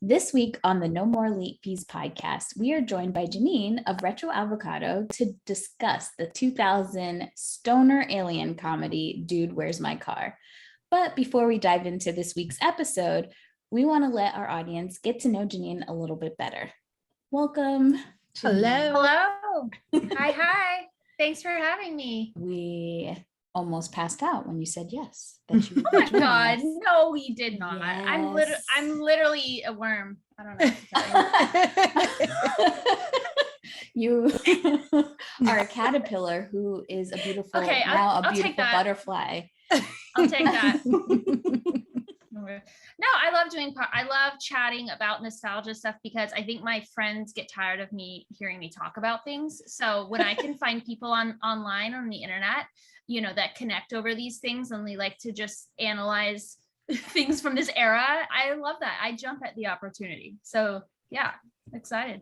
This week on the No More Late Fees podcast, we are joined by Janine of Retro Avocado to discuss the 2000 stoner alien comedy, Dude, Where's My Car? But before we dive into this week's episode, we want to let our audience get to know Janine a little bit better. Welcome. Janine. Hello. Hi. Thanks for having me. We almost passed out when you said yes. That you Oh my God. No, we did not. Yes. I'm literally a worm. I don't know what to tell you. You are a caterpillar who is a beautiful, I'll beautiful take that. Butterfly. I'll take that. No, I love chatting about nostalgia stuff because I think my friends get tired of me hearing me talk about things. So when I can find people online on the internet, that connect over these things and they like to just analyze things from this era, I love that. I jump at the opportunity. So yeah, excited.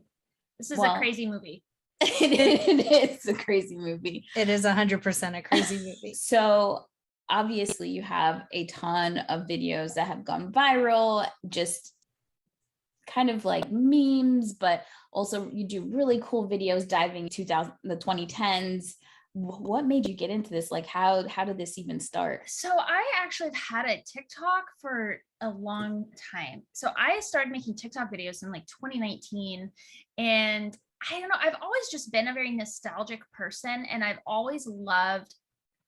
This is a crazy movie. It is a crazy movie. It is 100% a crazy movie. So obviously you have a ton of videos that have gone viral, just kind of like memes, but also you do really cool videos diving into the 2010s. What made you get into this? Like how did this even start? So I actually have had a TikTok for a long time. So I started making TikTok videos in like 2019, and I don't know, I've always just been a very nostalgic person, and I've always loved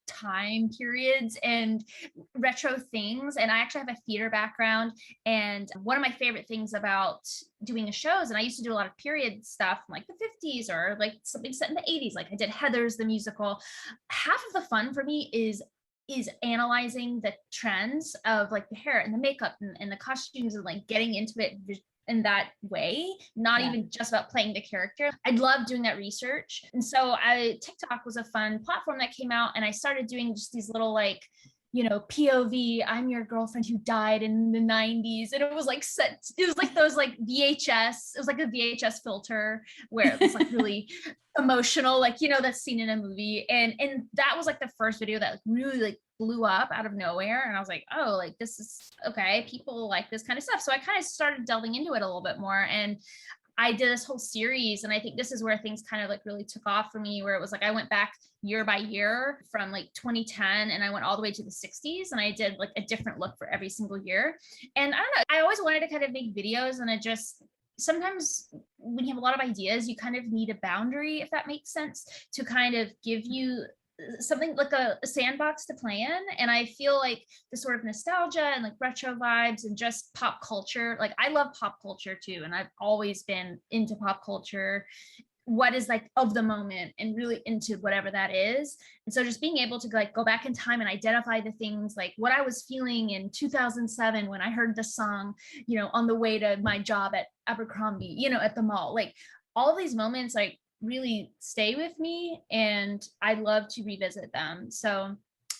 time periods and retro things. And I actually have a theater background, and one of my favorite things about doing shows, and I used to do a lot of period stuff from like the 50s or like something set in the 80s, like I did Heathers the musical. Half of the fun for me is analyzing the trends of like the hair and the makeup and the costumes and like getting into it in that way, not even just about playing the character. I love doing that research. And so TikTok was a fun platform that came out, and I started doing just these little like, POV, I'm your girlfriend who died in the 90s. And it was like those like VHS, it was like a VHS filter where it was like really emotional, like, that's seen in a movie. And that was like the first video that really like blew up out of nowhere. And I was like, oh, like this is okay. People like this kind of stuff. So I kind of started delving into it a little bit more. And I did this whole series, and I think this is where things kind of like really took off for me, where it was like I went back year by year from like 2010 and I went all the way to the 60s, and I did like a different look for every single year. And I don't know, I always wanted to kind of make videos, and sometimes when you have a lot of ideas, you kind of need a boundary, if that makes sense, to kind of give you something like a sandbox to play in. And I feel like the sort of nostalgia and like retro vibes and just pop culture, like I love pop culture too, and I've always been into pop culture, what is like of the moment, and really into whatever that is. And so just being able to like go back in time and identify the things, like what I was feeling in 2007 when I heard the song, on the way to my job at Abercrombie, at the mall, like all of these moments like really stay with me, and I love to revisit them. So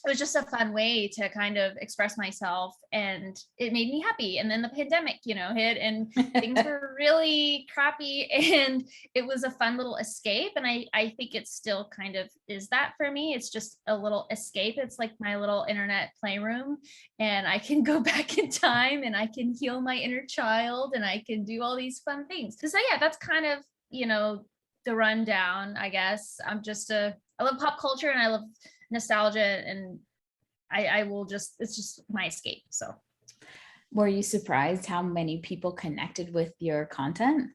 it was just a fun way to kind of express myself, and it made me happy. And then the pandemic, hit, and things were really crappy, and it was a fun little escape. And I think it still kind of is that for me. It's just a little escape. It's like my little internet playroom, and I can go back in time and I can heal my inner child, and I can do all these fun things. So yeah, that's kind of, the rundown, I guess. I love pop culture, and I love nostalgia, and it's just my escape. So were you surprised how many people connected with your content?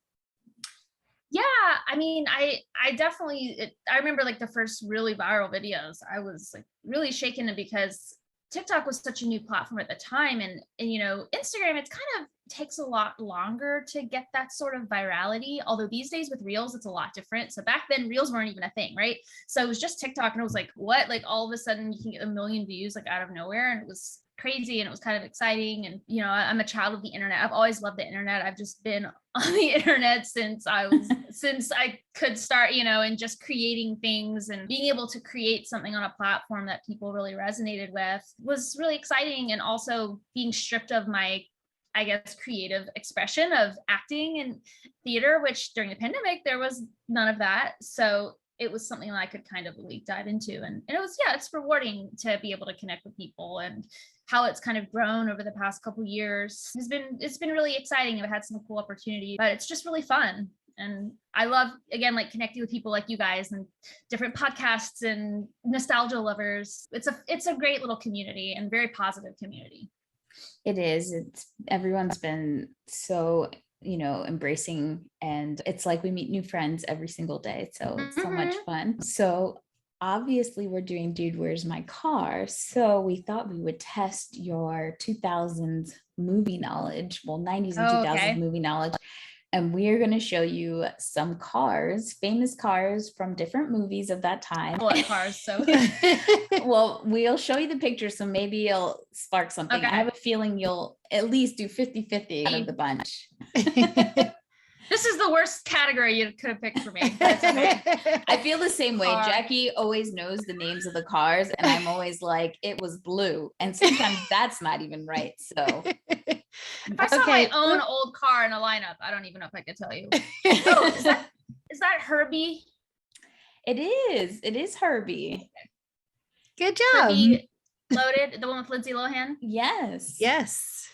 Yeah, I mean, I definitely, I remember like the first really viral videos, I was like really shaken, because TikTok was such a new platform at the time, and Instagram, it's kind of takes a lot longer to get that sort of virality, although these days with Reels it's a lot different. So back then Reels weren't even a thing, right? So it was just TikTok, and it was like, what, like all of a sudden you can get 1 million views like out of nowhere, and it was crazy, and it was kind of exciting. And I'm a child of the internet. I've always loved the internet. I've just been on the internet since I could start, and just creating things and being able to create something on a platform that people really resonated with was really exciting. And also being stripped of my, I guess, creative expression of acting and theater, which during the pandemic there was none of that. So it was something that I could kind of really dive into, and it was, it's rewarding to be able to connect with people and how it's kind of grown over the past couple years. It's been really exciting. I've had some cool opportunities, but it's just really fun. And I love, again, like connecting with people like you guys and different podcasts and nostalgia lovers. It's a great little community and very positive community. It is. Everyone's been so, embracing, and it's like we meet new friends every single day. So it's so much fun. So obviously we're doing Dude, Where's My Car? So we thought we would test your 2000s movie knowledge. Well, 90s and 2000s movie knowledge. And we are going to show you some cars, famous cars from different movies of that time. I love cars, so. Well, we'll show you the pictures, so maybe it'll spark something. Okay. I have a feeling you'll at least do 50-50 out of the bunch. This is the worst category you could have picked for me. That's okay. I feel the same way. Car. Jackie always knows the names of the cars, and I'm always like, it was blue. And sometimes that's not even right. So if I saw my own old car in a lineup, I don't even know if I could tell you. Oh, is that Herbie? It is. It is Herbie. Good job. Herbie Loaded, the one with Lindsay Lohan. Yes. Yes.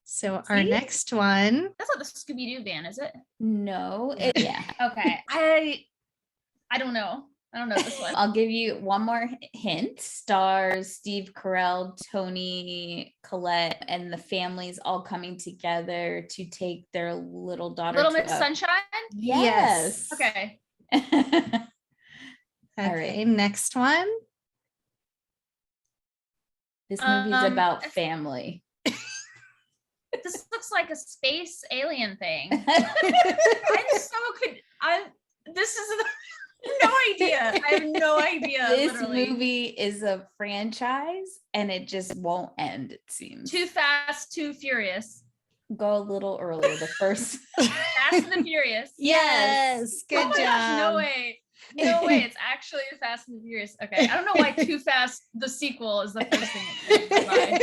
So our next one. That's not the Scooby-Doo van, is it? No. Yeah. Okay. I don't know. I don't know this one. I'll give you one more hint. Stars Steve Carell, Tony Collette, and the families all coming together to take their little daughter. Little Miss Sunshine? Yes. Okay. Okay, right. Next one. This movie's about family. This looks like a space alien thing. This is no idea. I have no idea. This literally. movie is a franchise and it just won't end, it seems. Too Fast, Too Furious. Go a little earlier. The first. Fast and the Furious. Yes. Good job. Gosh, no way. No way. It's actually Fast and the Furious. Okay. I don't know why Too Fast, the sequel, is the first thing that comes to mind.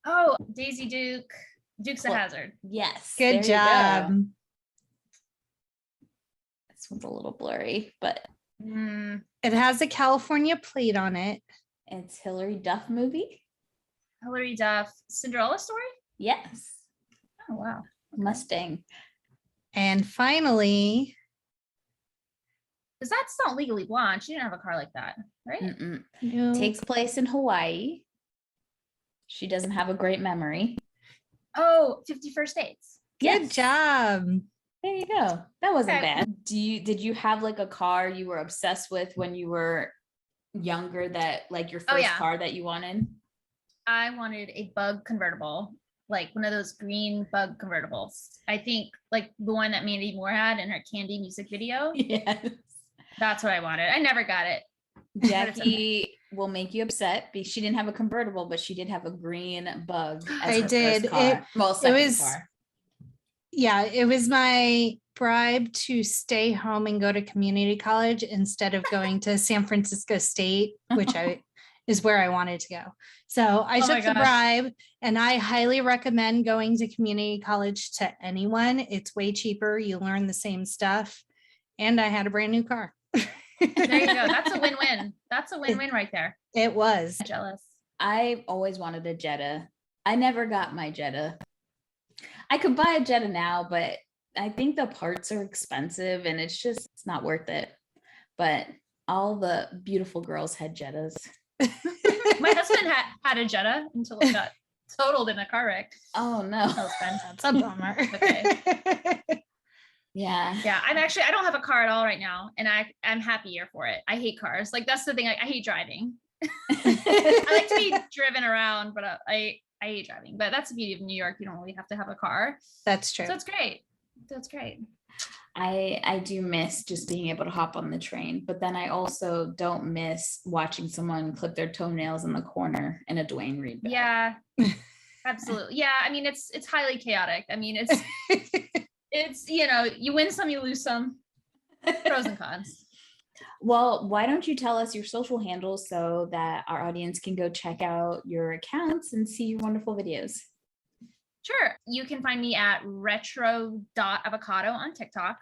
Oh, Daisy Dukes of Hazzard. Yes. Good job. This one's a little blurry, but it has a California plate on it. It's Hilary Duff movie. Hilary Duff, Cinderella story? Yes. Oh, wow. Mustang. And finally, because that's not Legally Blonde. She didn't have a car like that, right? no. Takes place in Hawaii. She doesn't have a great memory. Oh, 50 First Dates. Good job. There you go. That wasn't Okay. bad. Did you have like a car you were obsessed with when you were younger, that like your first car that you wanted? I wanted a Bug convertible, like one of those green Bug convertibles. I think like the one that Mandy Moore had in her Candy music video. Yes. That's what I wanted. I never got it. Jackie will make you upset because she didn't have a convertible, but she did have a green Bug. As I her did. First car. Second car. Yeah, it was my bribe to stay home and go to community college instead of going to San Francisco State, which is where I wanted to go. So I took the bribe, and I highly recommend going to community college to anyone. It's way cheaper. You learn the same stuff. And I had a brand new car. There you go. That's a win-win. That's a win-win right there. It was. I'm jealous. I always wanted a Jetta. I never got my Jetta. I could buy a Jetta now, but I think the parts are expensive and it's not worth it. But all the beautiful girls had Jettas. My husband had a Jetta until it got totaled in a car wreck. Oh no. That was fun. That's a bummer. Okay. Yeah. Yeah. I don't have a car at all right now. And I'm happier for it. I hate cars. Like that's the thing. I hate driving. I like to be driven around, but I hate driving. But that's the beauty of New York. You don't really have to have a car. That's true. So it's great. That's great. I do miss just being able to hop on the train, but then I also don't miss watching someone clip their toenails in the corner in a Dwayne Reed bag. Yeah, absolutely. Yeah. I mean, it's highly chaotic. I mean, it's, you win some, you lose some. Pros and cons. Well, why don't you tell us your social handles so that our audience can go check out your accounts and see your wonderful videos? Sure. You can find me at retro.avocado on TikTok.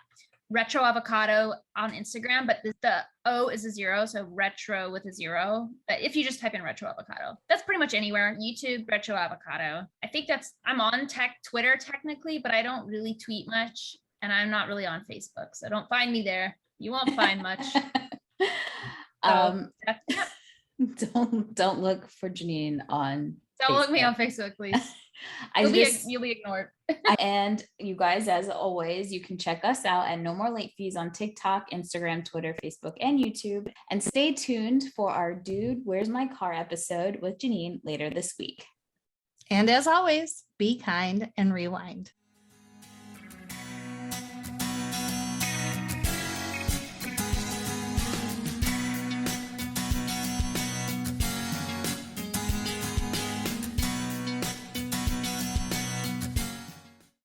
Retro Avocado on Instagram, but the O is a 0, so retro with a 0. But if you just type in Retro Avocado, that's pretty much anywhere. YouTube, Retro Avocado. I think I'm on Twitter technically, but I don't really tweet much, and I'm not really on Facebook, so don't find me there. You won't find much. So don't look for Janine on Don't Facebook. look me on Facebook, please. You'll be ignored. And you guys, as always, you can check us out at No More Late Fees on TikTok, Instagram, Twitter, Facebook, and YouTube. And stay tuned for our Dude, Where's My Car episode with Janine later this week. And as always, be kind and rewind.